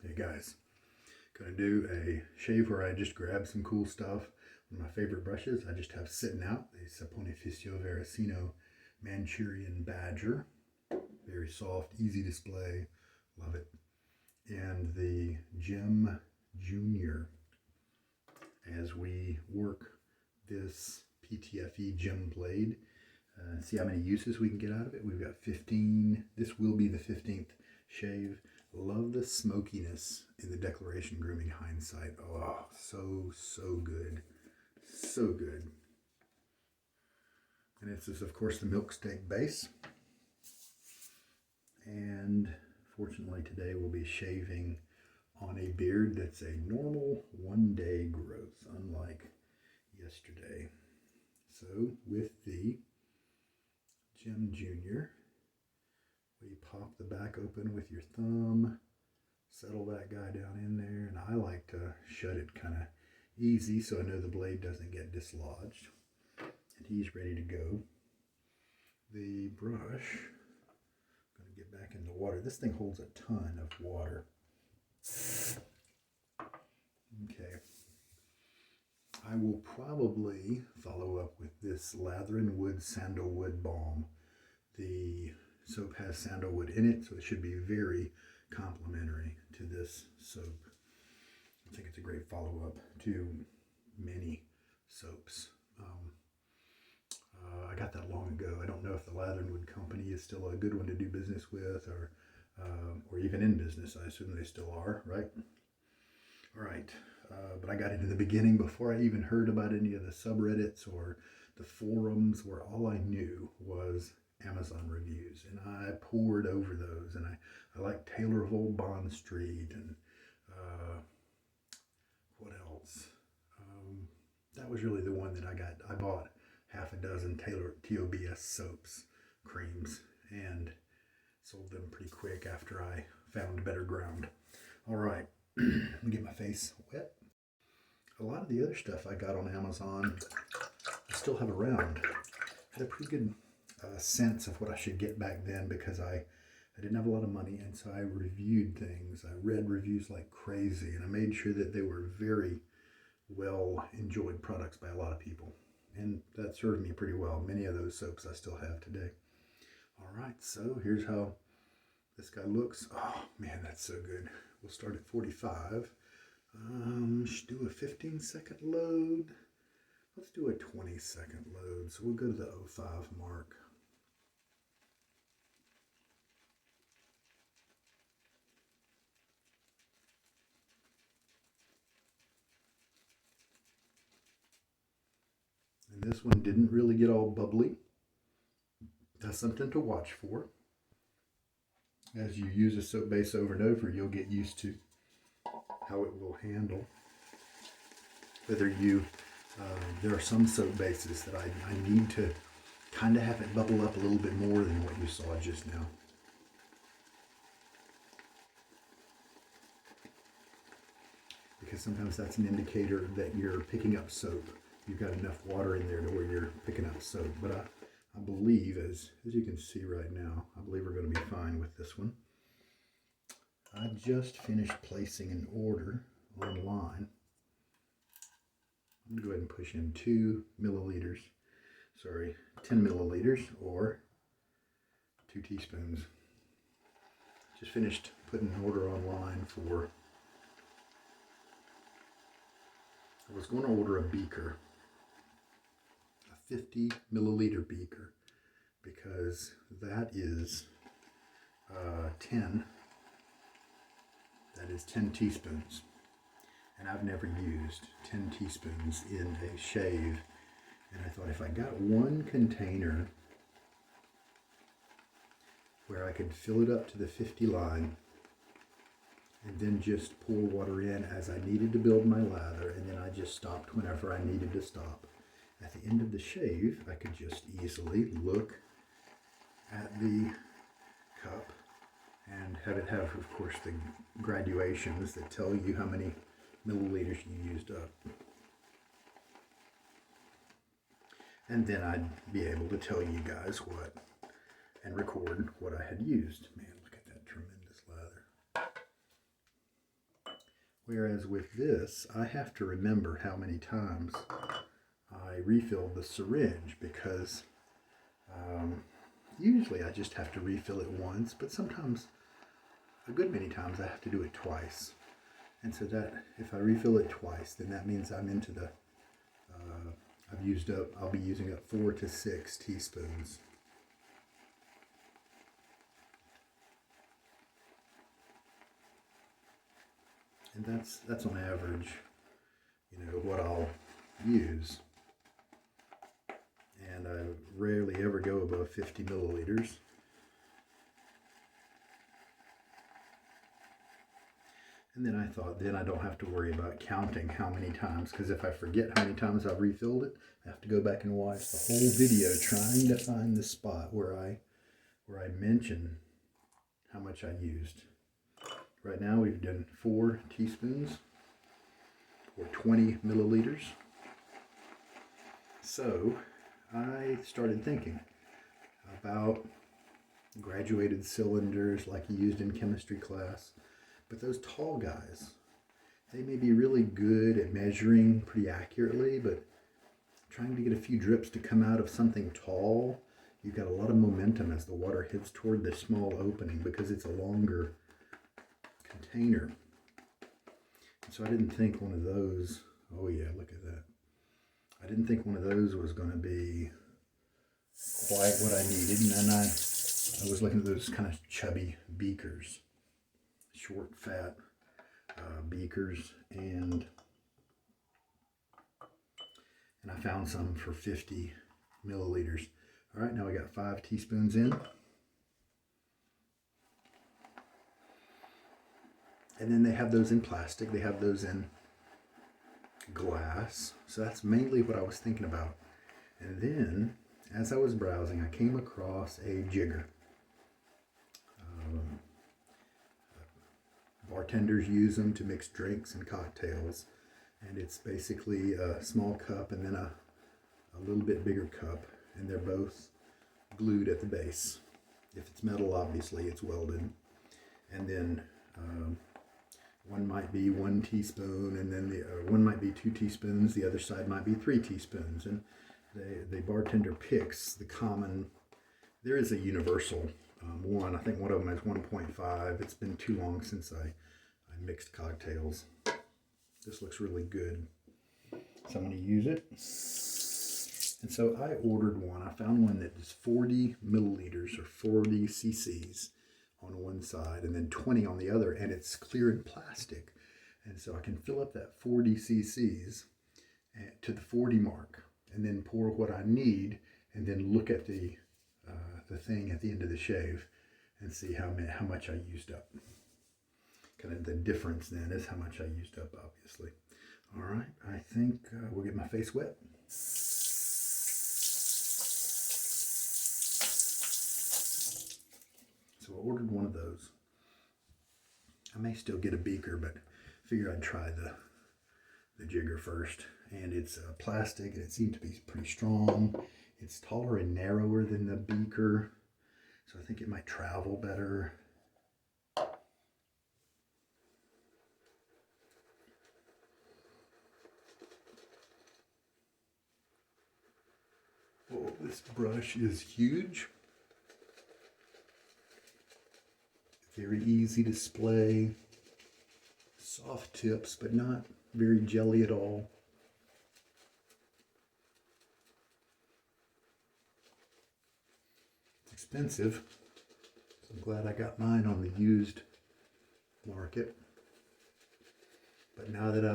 Hey guys, gonna do a shave where I just grab some cool stuff. One of my favorite brushes I just have sitting out, the Saponificio Varesino Manchurian Badger. Very soft, easy display, love it. And the Gem Junior as we work this PTFE gem blade. See how many uses we can get out of it. We've got 15. This will be the 15th shave. Love the smokiness in the Declaration Grooming Hindsight. Oh, so good. So good. And this is, of course, the Milksteak base. And fortunately today we'll be shaving on a beard that's a normal one-day growth, unlike yesterday. So with the Gem Junior, we pop the back open with your thumb, settle that guy down in there, and I like to shut it kind of easy so I know the blade doesn't get dislodged. And he's ready to go. The brush, I'm going to get back in the water. This thing holds a ton of water. Okay. I will probably follow up with this Lather and Wood Sandalwood balm. The soap has sandalwood in it, so it should be very complementary to this soap. I think it's a great follow-up to many soaps. I got that long ago. I don't know if the Lather and Wood company is still a good one to do business with, or even in business. I assume they still are, right? All right. But I got it in the beginning before I even heard about any of the subreddits or the forums, where all I knew was Amazon reviews, and I poured over those, and I like Taylor of Old Bond Street, and what else? That was really the one that I bought half a dozen Taylor TOBS soaps, creams, and sold them pretty quick after I found better ground. All right, let me get my face wet. A lot of the other stuff I got on Amazon I still have around. I had a pretty good sense of what I should get back then, because I didn't have a lot of money, and so I reviewed things. I read reviews like crazy, and I made sure that they were very well enjoyed products by a lot of people, and that served me pretty well. Many of those soaps I still have today. All right, so here's how this guy looks. Oh man, that's so good. We'll start at 45. Should do a 15-second load. Let's do a 20-second load. So we'll go to the 05 mark. And this one didn't really get all bubbly. That's something to watch for. As you use a soap base over and over, you'll get used to how it will handle. Whether you, there are some soap bases that I need to kind of have it bubble up a little bit more than what you saw just now. Because sometimes that's an indicator that you're picking up soap. You've got enough water in there to where you're picking up soap. But I believe, as you can see right now, I believe we're going to be fine with this one. I just finished placing an order online. I'm going to go ahead and push in 10 milliliters, or 2 teaspoons. Just finished putting an order online for, I was going to order a beaker, a 50 milliliter beaker, because that is 10 teaspoons. And I've never used 10 teaspoons in a shave. And I thought if I got one container where I could fill it up to the 50 line and then just pour water in as I needed to build my lather, and then I just stopped whenever I needed to stop. At the end of the shave, I could just easily look at the cup and have it have, of course, the graduations that tell you how many milliliters you used up. And then I'd be able to tell you guys what, and record what I had used. Man, look at that tremendous lather. Whereas with this, I have to remember how many times I refill the syringe because usually I just have to refill it once, but sometimes, a good many times, I have to do it twice. And so that if I refill it twice, then that means I'm into the, I'll be using up 4 to 6 teaspoons. And that's on average, what I'll use. And I rarely ever go above 50 milliliters. And then I thought, then I don't have to worry about counting how many times, because if I forget how many times I've refilled it, I have to go back and watch the whole video trying to find the spot where I mention how much I used. Right now we've done 4 teaspoons or 20 milliliters. So I started thinking about graduated cylinders like you used in chemistry class. But those tall guys, they may be really good at measuring pretty accurately, but trying to get a few drips to come out of something tall, you've got a lot of momentum as the water hits toward the small opening because it's a longer container. So I didn't think one of those, oh yeah, look at that. I didn't think one of those was going to be quite what I needed. And then I was looking at those kind of chubby beakers. Short, fat beakers, and I found some for 50 milliliters. All right, now we got 5 teaspoons in. And then they have those in plastic, they have those in glass. So that's mainly what I was thinking about. And then, as I was browsing, I came across a jigger. Bartenders use them to mix drinks and cocktails, and it's basically a small cup and then a little bit bigger cup, and they're both glued at the base. If it's metal, obviously it's welded, and then one might be 1 teaspoon, and then one might be 2 teaspoons, the other side might be 3 teaspoons, and the bartender picks the common. There is a universal one. I think one of them is 1.5. It's been too long since I mixed cocktails. This looks really good, so I'm going to use it. And so I ordered one. I found one that is 40 milliliters or 40 cc's on one side and then 20 on the other, and it's clear in plastic. And so I can fill up that 40 cc's to the 40 mark and then pour what I need and then look at the thing at the end of the shave and see how much I used up. Kind of the difference then is how much I used up, obviously. All right, I think we'll get my face wet. So I ordered one of those. I may still get a beaker, but I figure I'd try the jigger first. And it's plastic, and it seemed to be pretty strong. It's taller and narrower than the beaker, so I think it might travel better. Oh, this brush is huge. Very easy to display. Soft tips, but not very jelly at all. Expensive, so I'm glad I got mine on the used market. But now that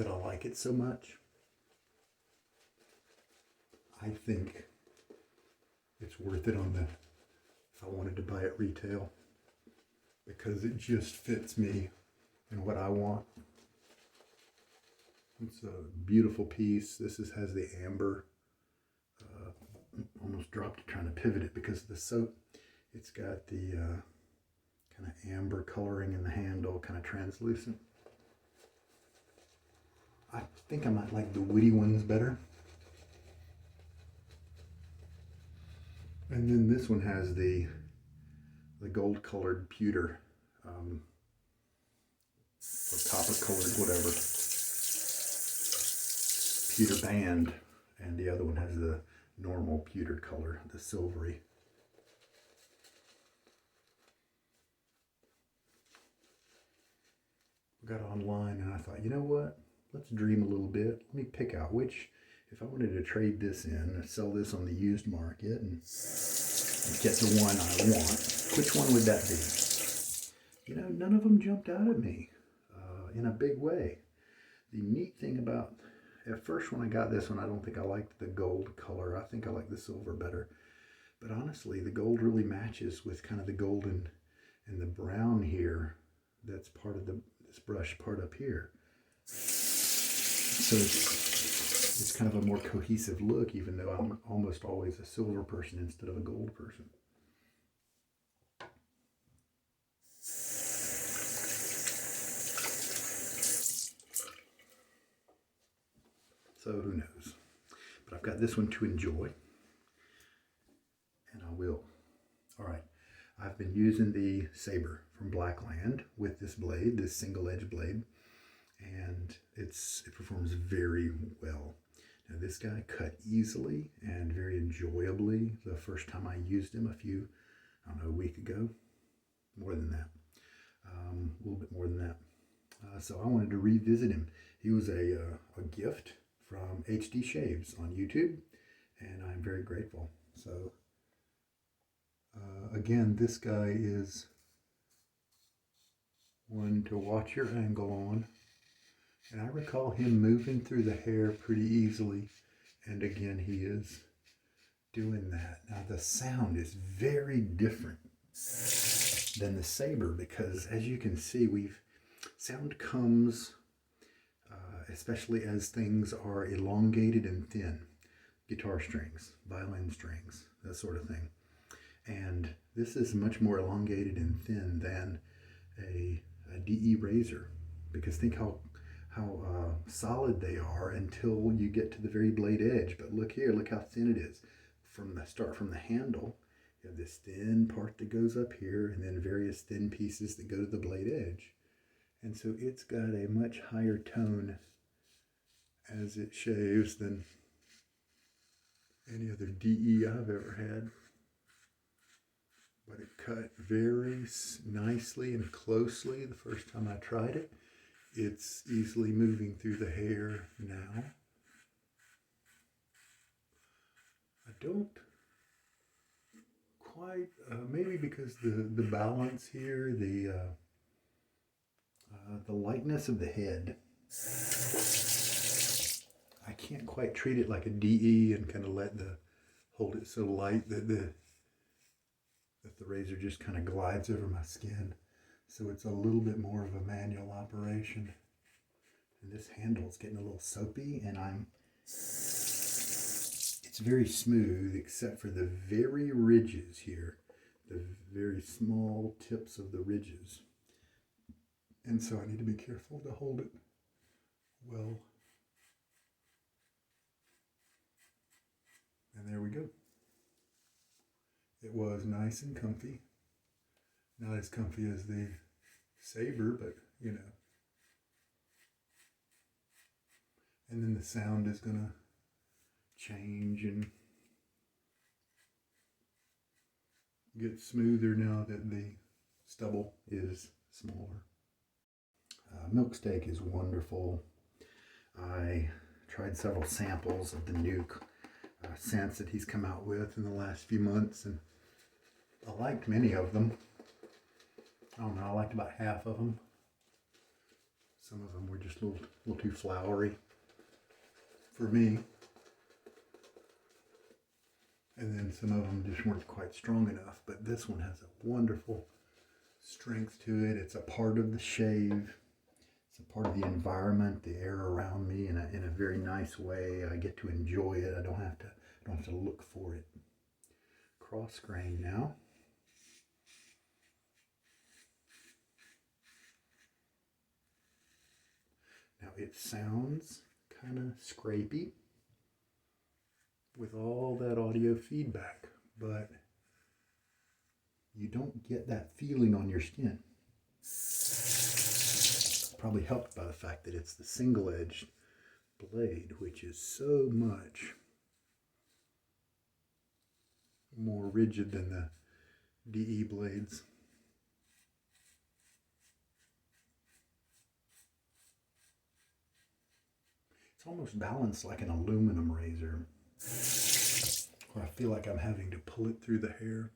I like it so much, I think it's worth it if I wanted to buy it retail, because it just fits me and what I want. It's a beautiful piece. This has the amber. Almost dropped it trying to pivot it because of the soap. It's got the kind of amber coloring in the handle, kind of translucent. I think I might like the woody ones better. And then this one has the gold colored pewter or copper colored, whatever, pewter band, and the other one has the normal pewter color, the silvery. Got online and I thought, you know what? Let's dream a little bit. Let me pick out which, if I wanted to trade this in, sell this on the used market and get the one I want, which one would that be? You know, none of them jumped out at me in a big way. The neat thing about, at first when I got this one, I don't think I liked the gold color. I think I like the silver better. But honestly, the gold really matches with kind of the golden and the brown here. That's part of this brush part up here. So it's kind of a more cohesive look, even though I'm almost always a silver person instead of a gold person. So who knows? But I've got this one to enjoy, and I will. All right, I've been using the Saber from Blackland with this blade, this single edge blade, and it performs very well. Now this guy cut easily and very enjoyably the first time I used him a week ago, more than that, a little bit more than that. So I wanted to revisit him. He was a gift from HD Shaves on YouTube, and I'm very grateful. So again, this guy is one to watch your angle on. And I recall him moving through the hair pretty easily. And again, he is doing that. Now the sound is very different than the Saber because as you can see, sound comes, especially as things are elongated and thin. Guitar strings, violin strings, that sort of thing. And this is much more elongated and thin than a DE razor, because think how solid they are until you get to the very blade edge. But look here, look how thin it is. From the handle, you have this thin part that goes up here, and then various thin pieces that go to the blade edge. And so it's got a much higher tone as it shaves than any other DE I've ever had. But it cut very nicely and closely the first time I tried it. It's easily moving through the hair now. I don't quite, maybe because the balance here, the lightness of the head, I can't quite treat it like a DE and kind of hold it so light that the razor just kind of glides over my skin. So it's a little bit more of a manual operation. And this handle is getting a little soapy, and it's very smooth except for the very ridges here, the very small tips of the ridges. And so I need to be careful to hold it well. And there we go. It was nice and comfy. Not as comfy as the Saber, but you know. And then the sound is gonna change and get smoother now that the stubble is smaller. Milksteak is wonderful. I tried several samples of the new scents that he's come out with in the last few months, and I liked many of them. I don't know, I liked about half of them. Some of them were just a little too flowery for me. And then some of them just weren't quite strong enough. But this one has a wonderful strength to it. It's a part of the shave. It's a part of the environment, the air around me in a very nice way. I get to enjoy it. I don't have to look for it. Cross grain now. Now it sounds kind of scrapey with all that audio feedback, but you don't get that feeling on your skin. probably helped by the fact that it's the single-edged blade, which is so much more rigid than the DE blades. It's almost balanced like an aluminum razor, where I feel like I'm having to pull it through the hair.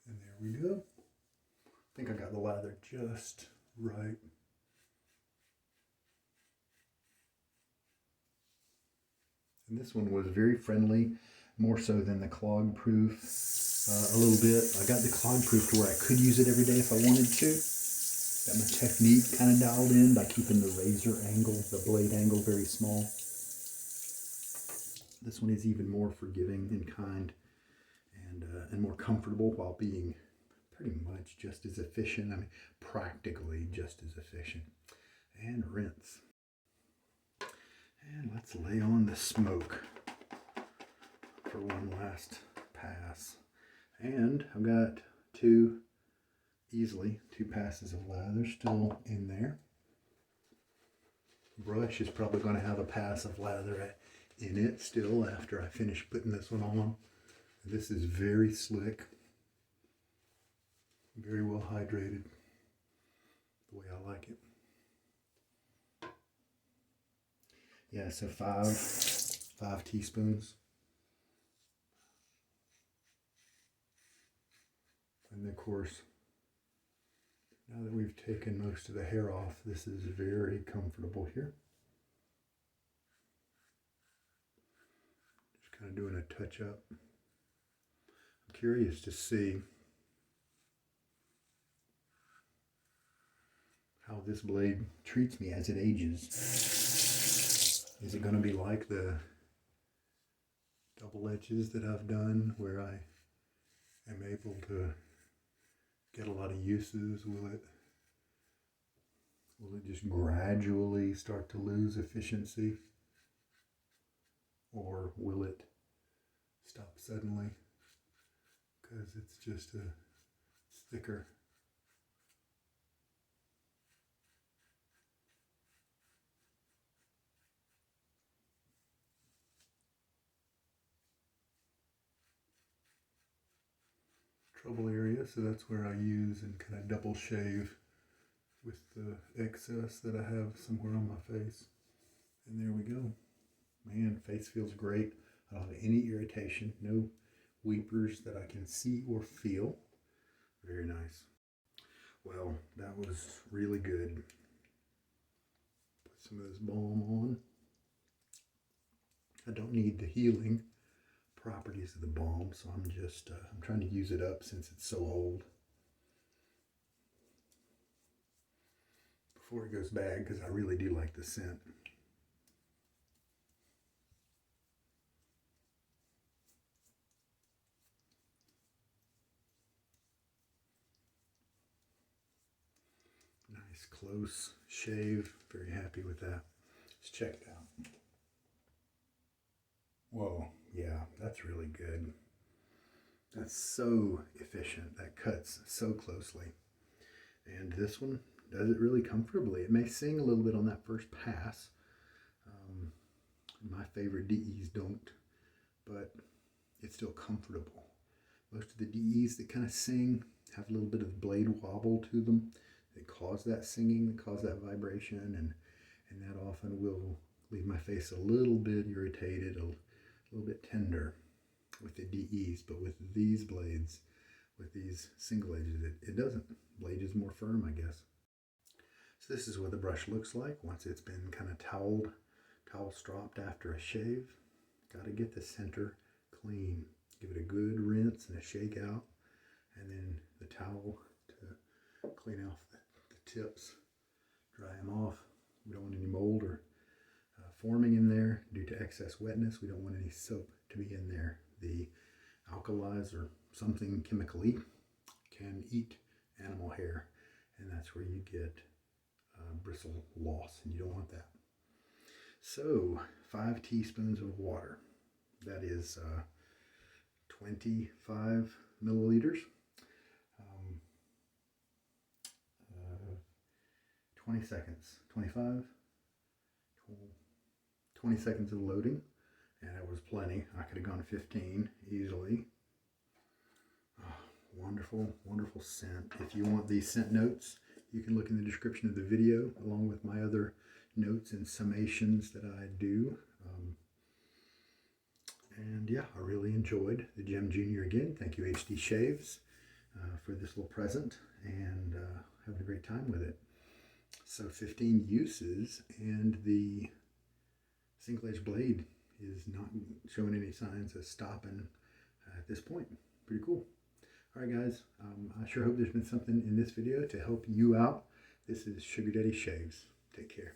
And there we go. I think I got the lather just right. And this one was very friendly, more so than the clog proof a little bit. I got the clog proof to where I could use it every day if I wanted to. Got my technique kind of dialed in by keeping the razor angle, the blade angle, very small. This one is even more forgiving and kind and more comfortable while being pretty much just as efficient. I mean, practically just as efficient. And rinse. And let's lay on the smoke for one last pass. And I've got two passes of lather still in there. Brush is probably going to have a pass of lather in it still after I finish putting this one on. This is very slick, very well hydrated, the way I like it. Yeah, so five teaspoons. And of course, now that we've taken most of the hair off, this is very comfortable here. Just kind of doing a touch up. I'm curious to see how this blade treats me as it ages. Is it going to be like the double edges that I've done where I am able to get a lot of uses? Will it just gradually start to lose efficiency? Or will it stop suddenly because it's just it's thicker? Trouble area, so that's where I use and kind of double shave with the excess that I have somewhere on my face. And there we go. Man, face feels great. I don't have any irritation, no weepers that I can see or feel. Very nice. Well, that was really good. Put some of this balm on. I don't need the healing properties of the balm, so I'm just I'm trying to use it up since it's so old before it goes bad, because I really do like the scent. Nice close shave, very happy with that. Let's check it out. Whoa, yeah, that's really good. That's so efficient. That cuts so closely. And this one does it really comfortably. It may sing a little bit on that first pass. My favorite DEs don't, but it's still comfortable. Most of the DEs that kind of sing have a little bit of blade wobble to them. They cause that singing, they cause that vibration, and that often will leave my face a little bit irritated, a little bit tender with the DEs. But with these blades, with these single edges, it doesn't. Blade is more firm, I guess. So this is what the brush looks like once it's been kind of towel stropped after a shave. Got to get the center clean. Give it a good rinse and a shake out, and then the towel to clean off the tips, dry them off. We don't want any mold or forming in there due to excess wetness. We don't want any soap to be in there. The alkalis or something chemically can eat animal hair, and that's where you get bristle loss, and you don't want that. So 5 teaspoons of water. That is 25 milliliters. 20 seconds. 25. 20 seconds of loading. And it was plenty. I could have gone 15 easily. Oh, wonderful, wonderful scent. If you want these scent notes, you can look in the description of the video along with my other notes and summations that I do. And yeah, I really enjoyed the Gem Junior again. Thank you, HD Shaves, for this little present, and having a great time with it. So 15 uses, and the single edge blade is not showing any signs of stopping at this point. Pretty cool. All right, guys, I sure hope there's been something in this video to help you out. This is Sugar Daddy Shaves. Take care.